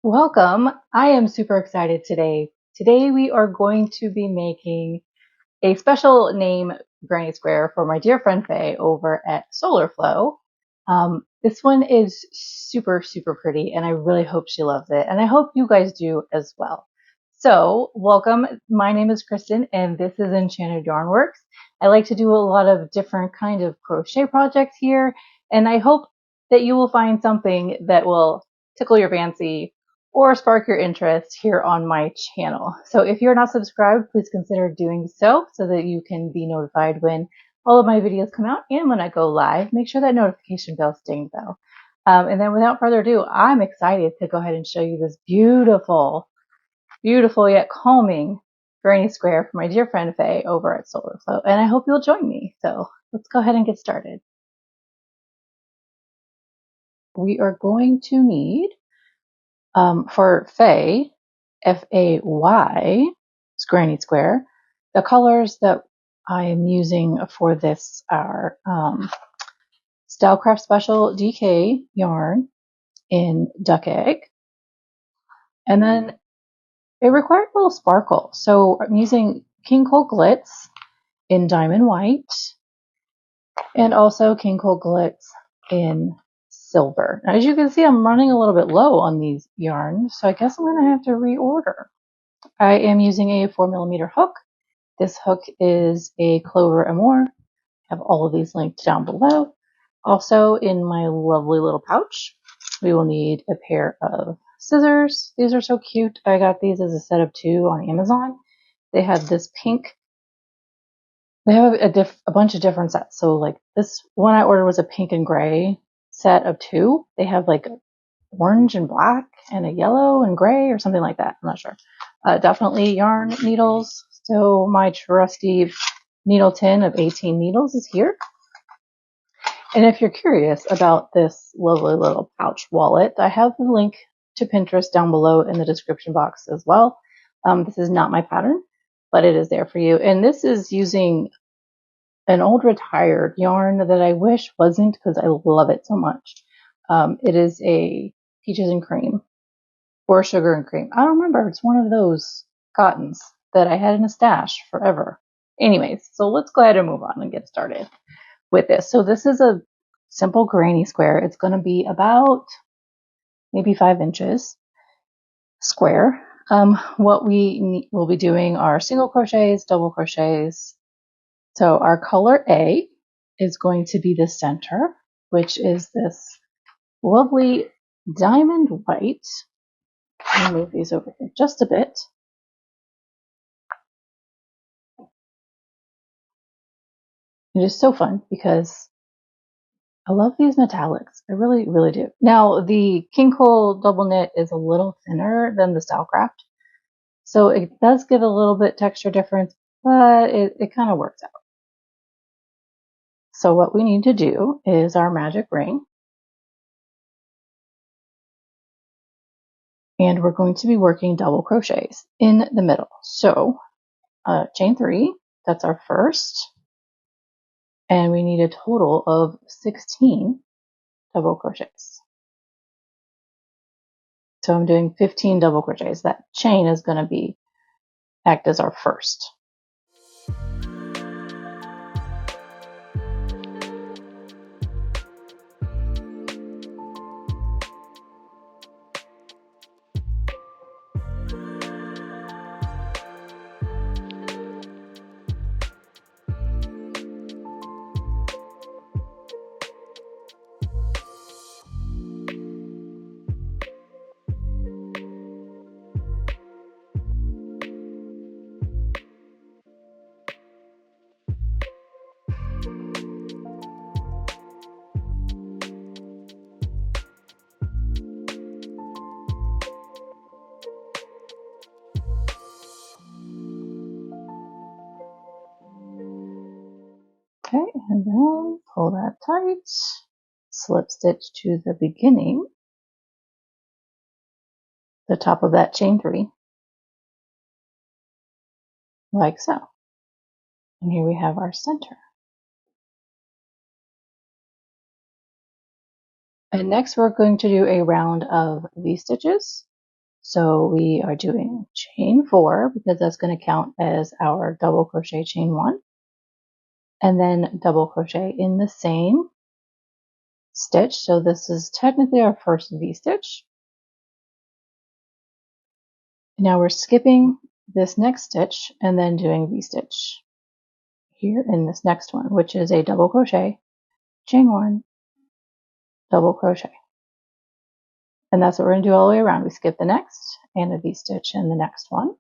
Welcome. I am super excited today. Today we are going to be making a special name granny square for my dear friend Faye over at Solarflow. This one is super, super pretty and I really hope she loves it. And I hope you guys do as well. So welcome. My name is Kristen and this is Enchanted Yarnworks. I like to do a lot of different kind of crochet projects here. And I hope that you will find something that will tickle your fancy or spark your interest here on my channel. So if you're not subscribed, please consider doing so that you can be notified when all of my videos come out and when I go live. Make sure that notification bell dings though. And then without further ado, I'm excited to go ahead and show you this beautiful, beautiful yet calming granny square for my dear friend Faye over at Solarflow. And I hope you'll join me. So let's go ahead and get started. We are going to need for Faye, F-A-Y, granny square, the colors that I am using for this are Stylecraft Special DK yarn in Duck Egg. And then it required a little sparkle. So I'm using King Cole Glitz in Diamond White and also King Cole Glitz in Silver. Now, as you can see, I'm running a little bit low on these yarns, so I guess I'm going to have to reorder. I am using a 4mm hook. This hook is a Clover Amour. I have all of these linked down below. Also, in my lovely little pouch, we will need a pair of scissors. These are so cute. I got these as a set of 2 on Amazon. They have this pink. They have a bunch of different sets. So like this one I ordered was a pink and gray set of 2. They have like orange and black and a yellow and gray or something like that. I'm not sure. Definitely yarn needles. So my trusty needle tin of 18 needles is here. And if you're curious about this lovely little pouch wallet, I have the link to Pinterest down below in the description box as well. This is not my pattern, but it is there for you. And this is using an old retired yarn that I wish wasn't because I love it so much. It is a peaches and cream or sugar and cream. I don't remember. It's one of those cottons that I had in a stash forever. Anyways, so let's go ahead and move on and get started with this. So this is a simple granny square. It's going to be about maybe 5 inches square. What we will be doing are single crochets, double crochets. So our color A is going to be the center, which is this lovely diamond white. I'll move these over here just a bit. It is so fun because I love these metallics. I really, really do. Now, the King Cole double knit is a little thinner than the Stylecraft. So it does give a little bit texture difference, but it kind of works out. So what we need to do is our magic ring. And we're going to be working double crochets in the middle. So chain 3, that's our first. And we need a total of 16 double crochets. So I'm doing 15 double crochets. That chain is going to act as our first. Okay, and then pull that tight, slip stitch to the beginning, the top of that chain 3, like so. And here we have our center. And next we're going to do a round of V-stitches. So we are doing chain 4 because that's going to count as our double crochet chain 1, and then double crochet in the same stitch. So this is technically our first V-stitch. Now we're skipping this next stitch and then doing V-stitch here in this next one, which is a double crochet, chain 1, double crochet. And that's what we're going to do all the way around. We skip the next and a V-stitch in the next one,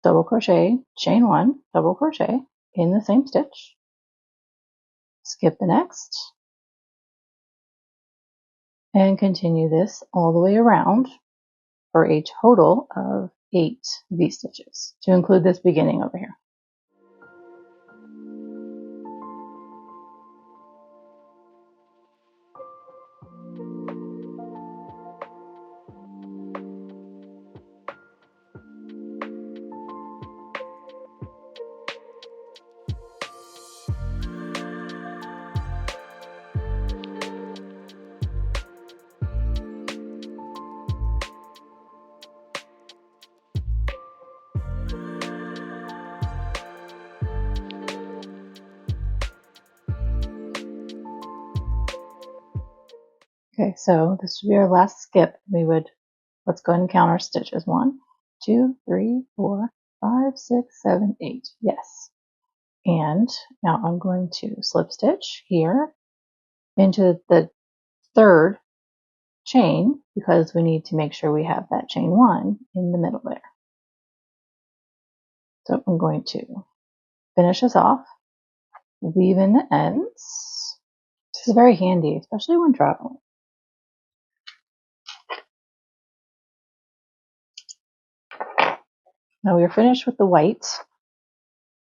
double crochet, chain 1, double crochet in the same stitch, skip the next, and continue this all the way around for a total of 8 V-stitches to include this beginning over here. Okay, so this would be our last skip. Let's go ahead and count our stitches. 1, 2, 3, 4, 5, 6, 7, 8. Yes. And now I'm going to slip stitch here into the third chain because we need to make sure we have that chain 1 in the middle there. So I'm going to finish this off, weave in the ends. This is very handy, especially when traveling. Now we are finished with the white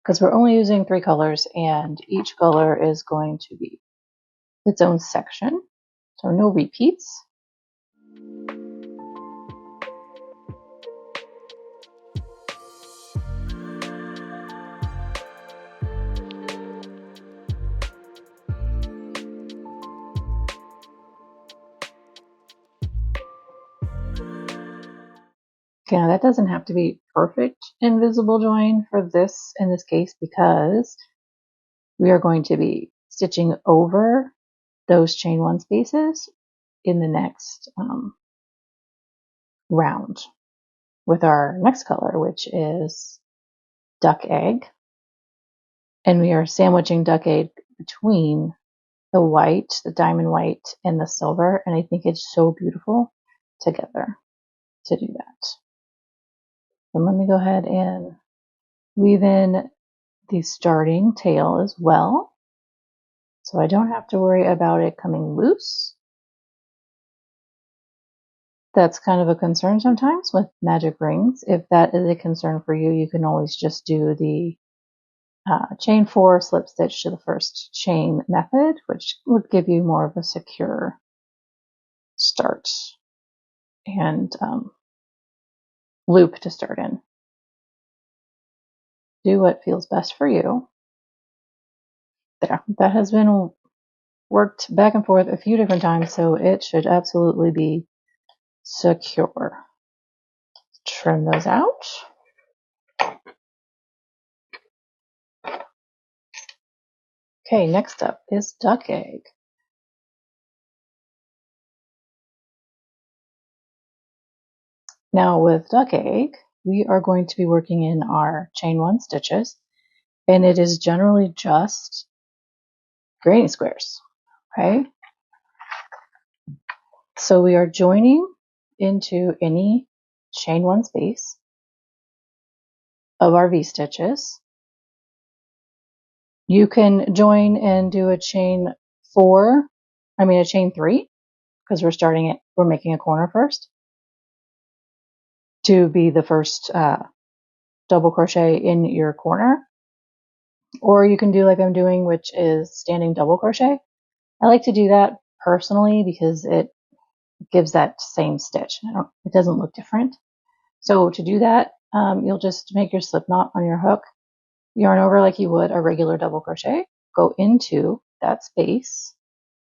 because we're only using 3 colors and each color is going to be its own section. So no repeats. Okay, now that doesn't have to be perfect invisible join for this in this case because we are going to be stitching over those chain 1 spaces in the next round with our next color, which is duck egg. And we are sandwiching duck egg between the white, the diamond white, and the silver. And I think it's so beautiful together to do that. So let me go ahead and weave in the starting tail as well. So I don't have to worry about it coming loose. That's kind of a concern sometimes with magic rings. If that is a concern for you, you can always just do the chain 4 slip stitch to the first chain method, which would give you more of a secure start and loop to start in. Do what feels best for you. There, that has been worked back and forth a few different times, so it should absolutely be secure. Trim those out. Okay, next up is duck egg. Now with duck egg, we are going to be working in our chain 1 stitches, and it is generally just granny squares, okay? So we are joining into any chain 1 space of our V-stitches. You can join and do a chain 3, because we're making a corner first, to be the first double crochet in your corner. Or you can do like I'm doing, which is standing double crochet. I like to do that personally because it gives that same stitch. It doesn't look different. So to do that, you'll just make your slip knot on your hook, yarn over like you would a regular double crochet, go into that space,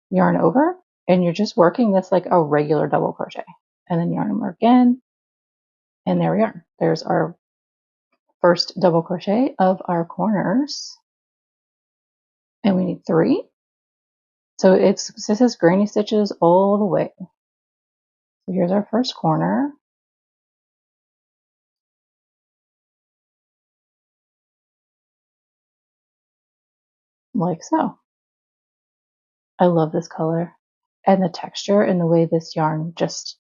yarn over, and you're just working this like a regular double crochet. and then yarn over again. And there we are. There's our first double crochet of our corners. And we need 3. So this is granny stitches all the way. So here's our first corner. Like so. I love this color and the texture and the way this yarn just,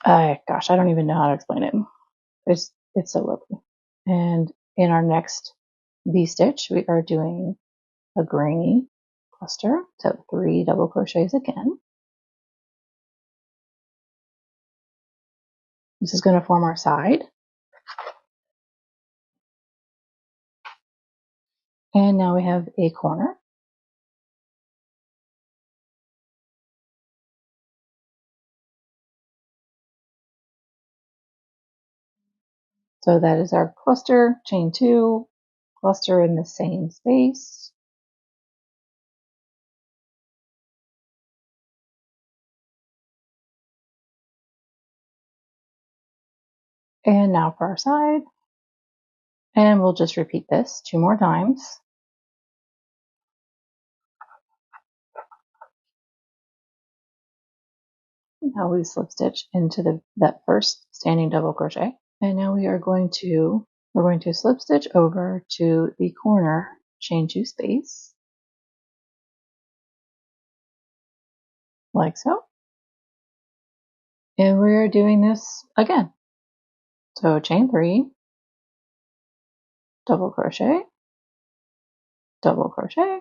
gosh, I don't even know how to explain it. It's so lovely. And in our next V-stitch, we are doing a granny cluster. So 3 double crochets again. This is going to form our side. And now we have a corner. So that is our cluster, chain 2, cluster in the same space. And now for our side. And we'll just repeat this 2 more times. Now we slip stitch into that first standing double crochet. And now we're going to slip stitch over to the corner, chain 2 space, like so. And we're doing this again. So chain 3, double crochet, double crochet.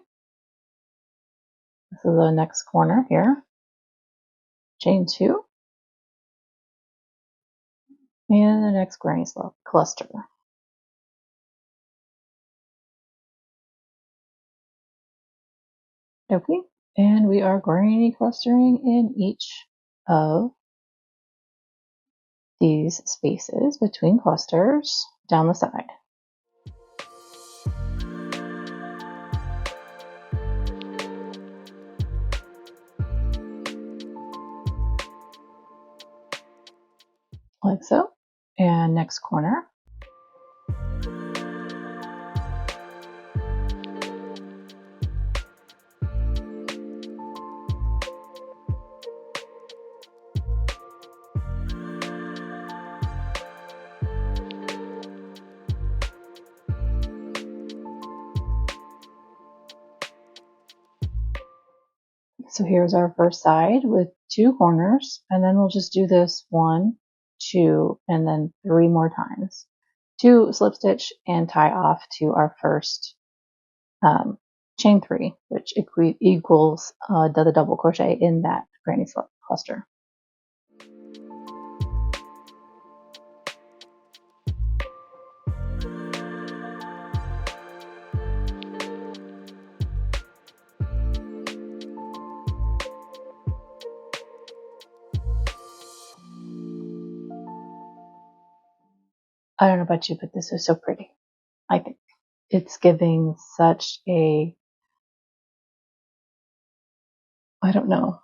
This is the next corner here. Chain 2, and the next granny cluster. Okay, and we are granny clustering in each of these spaces between clusters down the side. Like so. And next corner. So here's our first side with 2 corners, and then we'll just do this 1, 2, and then 3 more times to slip stitch and tie off to our first chain 3, which equals the double crochet in that granny cluster. I don't know about you, but this is so pretty. I think it's giving such a, I don't know,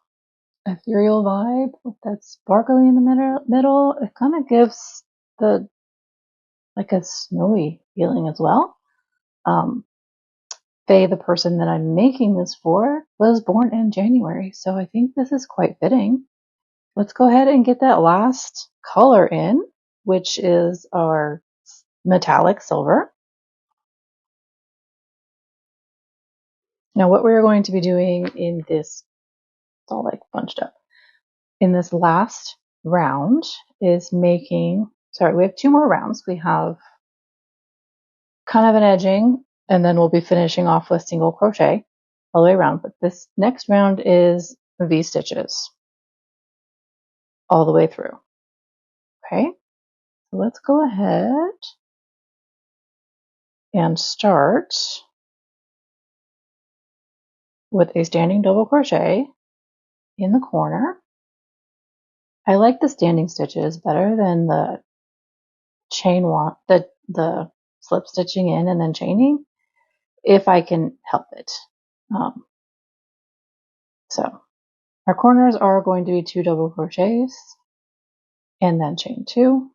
ethereal vibe with that sparkly in the middle. It kind of gives like a snowy feeling as well. Faye, the person that I'm making this for, was born in January, so I think this is quite fitting. Let's go ahead and get that last color in, which is our metallic silver. Now what we're going to be doing in this, it's all like bunched up, in this last round is we have 2 more rounds. We have kind of an edging, and then we'll be finishing off with single crochet all the way around. But this next round is V stitches all the way through. Okay, so let's go ahead and start with a standing double crochet in the corner. I like the standing stitches better than the chain one, the slip stitching in and then chaining, if I can help it. So Our corners are going to be 2 double crochets and then chain 2.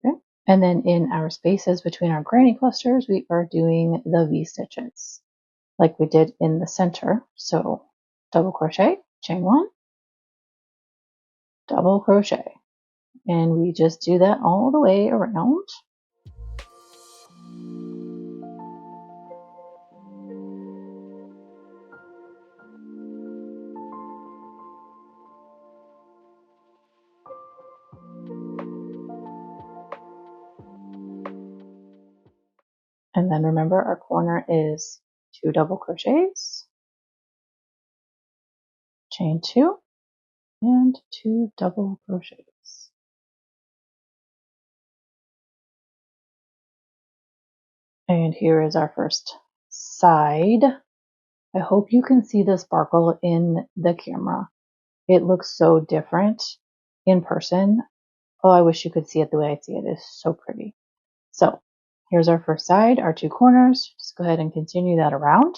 Okay. And then in our spaces between our granny clusters, we are doing the V-stitches like we did in the center. So double crochet, chain 1, double crochet. And we just do that all the way around. And then remember our corner is 2 double crochets, chain 2, and 2 double crochets. And here is our first side. I hope you can see the sparkle in the camera. It looks so different in person. Oh, I wish you could see it the way I see it. It's so pretty. So here's our first side, our 2 corners. Just go ahead and continue that around,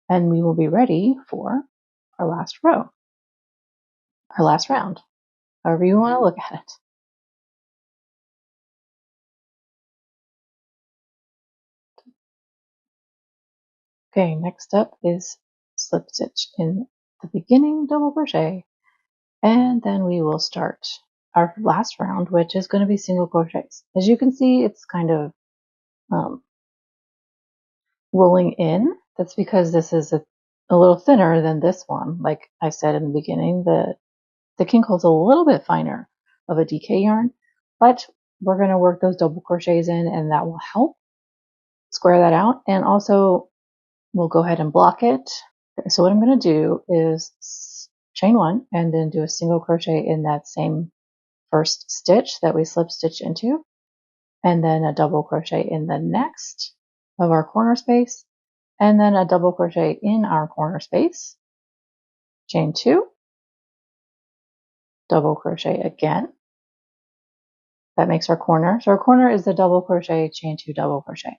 and we will be ready for our last row, our last round, however you want to look at it. Okay, next up is slip stitch in the beginning double crochet, and then we will start our last round, which is going to be single crochets. As you can see, it's kind of rolling in. That's because this is a little thinner than this one. Like I said in the beginning, the king coal's a little bit finer of a DK yarn, but we're going to work those double crochets in, and that will help square that out. And also we'll go ahead and block it. Okay, so what I'm going to do is chain 1 and then do a single crochet in that same first stitch that we slip stitched into, and then a double crochet in the next of our corner space, and then a double crochet in our corner space, chain 2, double crochet again. That makes our corner. So our corner is the double crochet, chain 2, double crochet.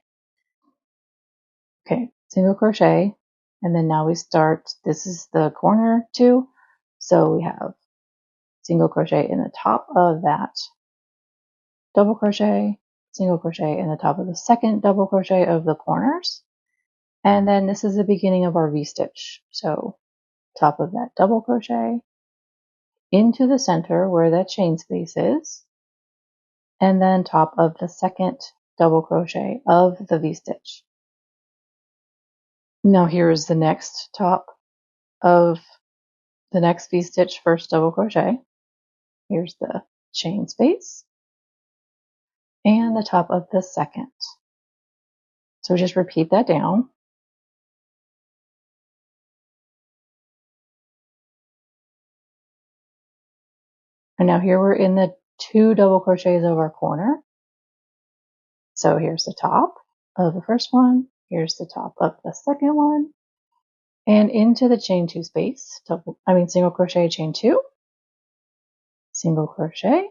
Okay, single crochet, and then now we start, this is the corner 2, so we have single crochet in the top of that double crochet, single crochet in the top of the second double crochet of the corners, and then this is the beginning of our V-stitch. So top of that double crochet into the center where that chain space is, and then top of the second double crochet of the V-stitch. Now here is the next top of the next V-stitch, first double crochet. Here's the chain space and the top of the second. So just repeat that down. And now here we're in the 2 double crochets of our corner. So here's the top of the first one, here's the top of the second one, and into the chain 2 space, single crochet, chain 2, single crochet.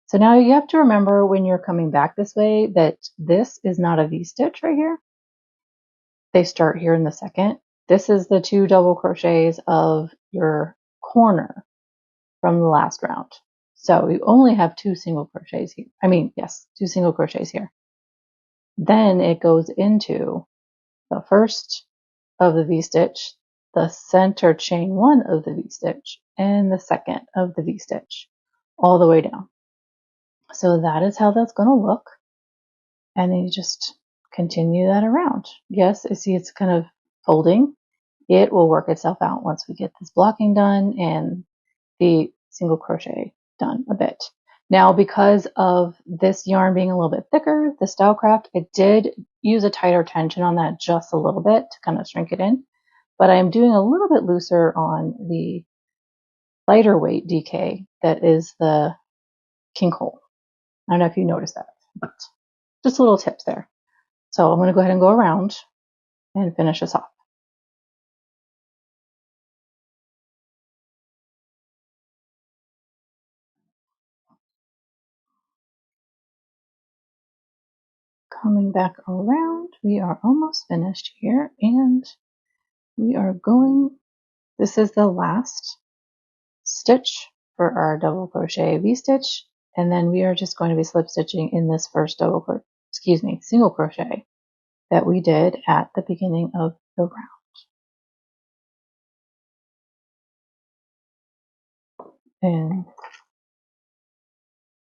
So now you have to remember when you're coming back this way that this is not a V-stitch right here. They start here in the second. This is the 2 double crochets of your corner from the last round. So you only have 2 single crochets here. Yes, 2 single crochets here. Then it goes into the first of the V-stitch, the center chain 1 of the V-stitch, and the second of the V-stitch, all the way down. So that is how that's going to look. And then you just continue that around. Yes, I see it's kind of folding. It will work itself out once we get this blocking done and the single crochet done a bit. Now, because of this yarn being a little bit thicker, the Stylecraft, it did use a tighter tension on that just a little bit to kind of shrink it in, but I'm doing a little bit looser on the lighter weight DK that is the king coal. I don't know if you noticed that, but just a little tips there. So I'm going to go ahead and go around and finish this off. Coming back around, we are almost finished here, and we are going, this is the last stitch for our double crochet V-stitch, and then we are just going to be slip stitching in this first single crochet that we did at the beginning of the round. And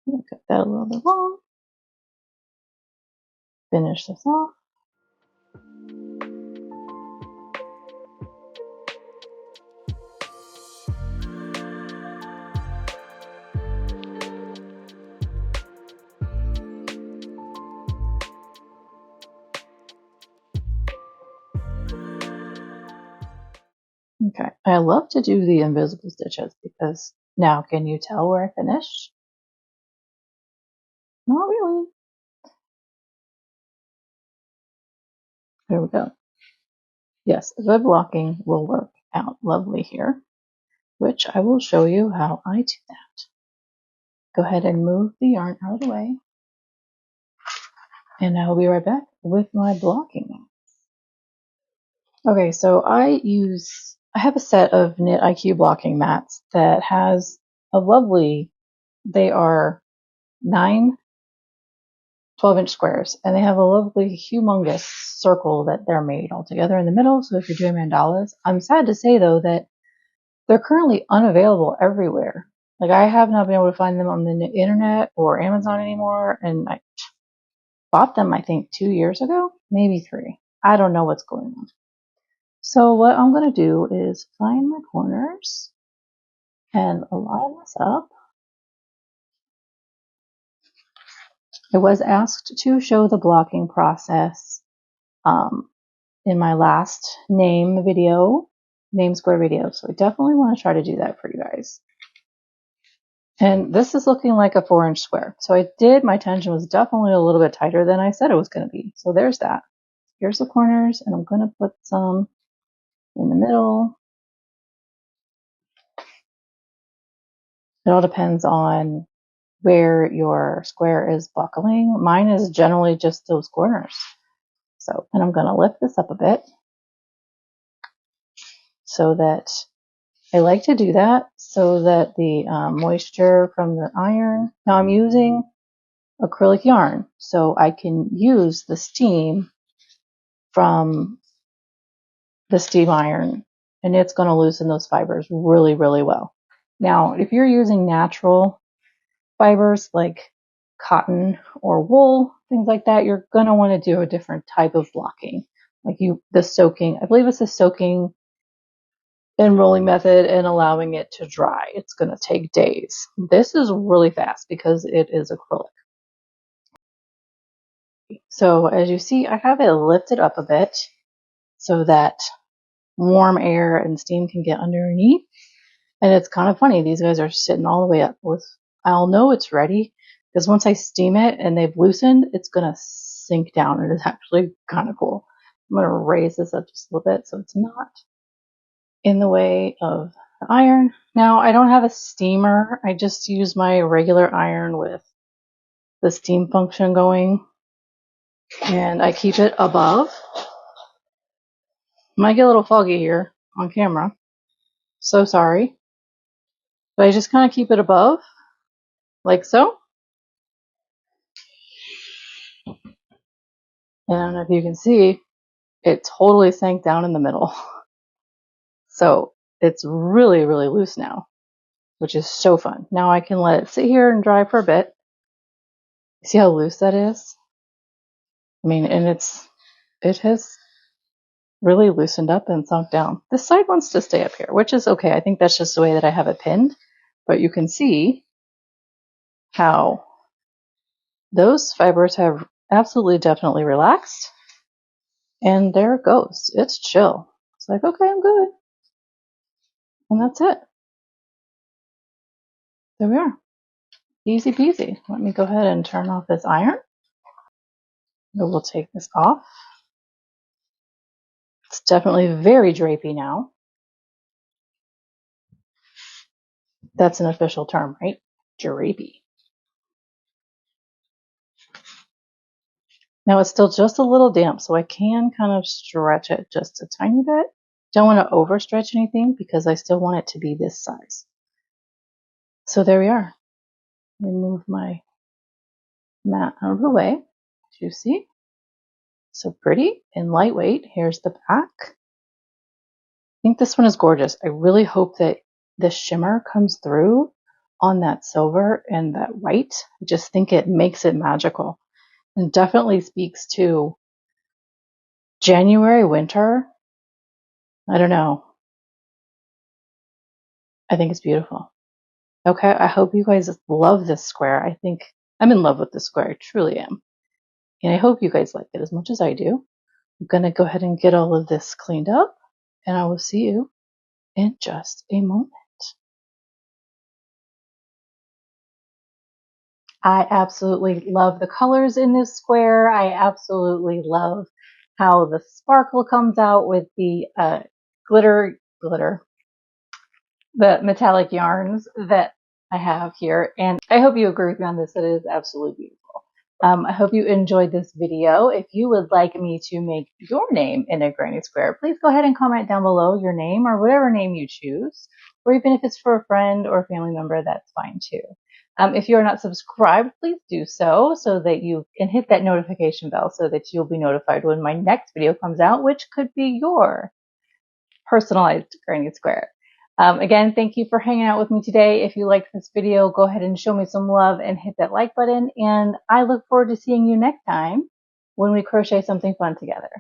we'll cut that a little bit long. Finish this off. Okay, I love to do the invisible stitches because now can you tell where I finished? Not really. There we go. Yes, the blocking will work out lovely here, which I will show you how I do that. Go ahead and move the yarn out of the way, and I will be right back with my blocking. Okay, so I have a set of Knit IQ blocking mats that has a lovely, they are 9 12-inch squares, and they have a lovely, humongous circle that they're made all together in the middle. So if you're doing mandalas, I'm sad to say though that they're currently unavailable everywhere. Like I have not been able to find them on the internet or Amazon anymore, and I bought them I think 2 years ago, maybe 3. I don't know what's going on. So what I'm going to do is find my corners and line this up. I was asked to show the blocking process in my last name square video. So I definitely want to try to do that for you guys. And this is looking like a 4-inch square. So my tension was definitely a little bit tighter than I said it was going to be. So there's that. Here's the corners, and I'm going to put some in the middle. It all depends on where your square is buckling. Mine is generally just those corners. So, and I'm going to lift this up a bit so that I like to do that so that the moisture from the iron, now I'm using acrylic yarn, so I can use the steam from the steam iron, and it's going to loosen those fibers really, really well. Now, if you're using natural fibers like cotton or wool, things like that, you're going to want to do a different type of blocking. Like the soaking, I believe it's the soaking and rolling method and allowing it to dry. It's going to take days. This is really fast because it is acrylic. So as you see, I have it lifted up a bit so that warm air and steam can get underneath. And it's kind of funny. These guys are sitting all the way up. I'll know it's ready because once I steam it and they've loosened, it's going to sink down. It is actually kind of cool. I'm going to raise this up just a little bit so it's not in the way of the iron. Now, I don't have a steamer. I just use my regular iron with the steam function going, and I keep it above. Might get a little foggy here on camera. So sorry. But I just kind of keep it above, like so. And if you can see, it totally sank down in the middle. So it's really, really loose now, which is so fun. Now I can let it sit here and dry for a bit. See how loose that is? I mean, and it has really loosened up and sunk down. This side wants to stay up here, which is okay. I think that's just the way that I have it pinned. But you can see how those fibers have absolutely definitely relaxed. And there it goes. It's chill. It's like, okay, I'm good. And that's it. There we are. Easy peasy. Let me go ahead and turn off this iron. We'll take this off. It's definitely very drapey now. That's an official term, right? Drapey. Now it's still just a little damp, so I can kind of stretch it just a tiny bit. Don't want to overstretch anything because I still want it to be this size. So there we are. Let me move my mat out of the way. As you see, so pretty and lightweight. Here's the back. I think this one is gorgeous. I really hope that the shimmer comes through on that silver and that white. I just think it makes it magical and definitely speaks to January, winter. I don't know. I think it's beautiful. Okay, I hope you guys love this square. I think I'm in love with this square. I truly am. And I hope you guys like it as much as I do. I'm going to go ahead and get all of this cleaned up, and I will see you in just a moment. I absolutely love the colors in this square. I absolutely love how the sparkle comes out with the glitter, the metallic yarns that I have here. And I hope you agree with me on this. It is absolutely beautiful. I hope you enjoyed this video. If you would like me to make your name in a granny square, please go ahead and comment down below your name or whatever name you choose. Or even if it's for a friend or a family member, that's fine too. If you are not subscribed, please do so that you can hit that notification bell so that you'll be notified when my next video comes out, which could be your personalized granny square. Again, thank you for hanging out with me today. If you liked this video, go ahead and show me some love and hit that like button. And I look forward to seeing you next time when we crochet something fun together.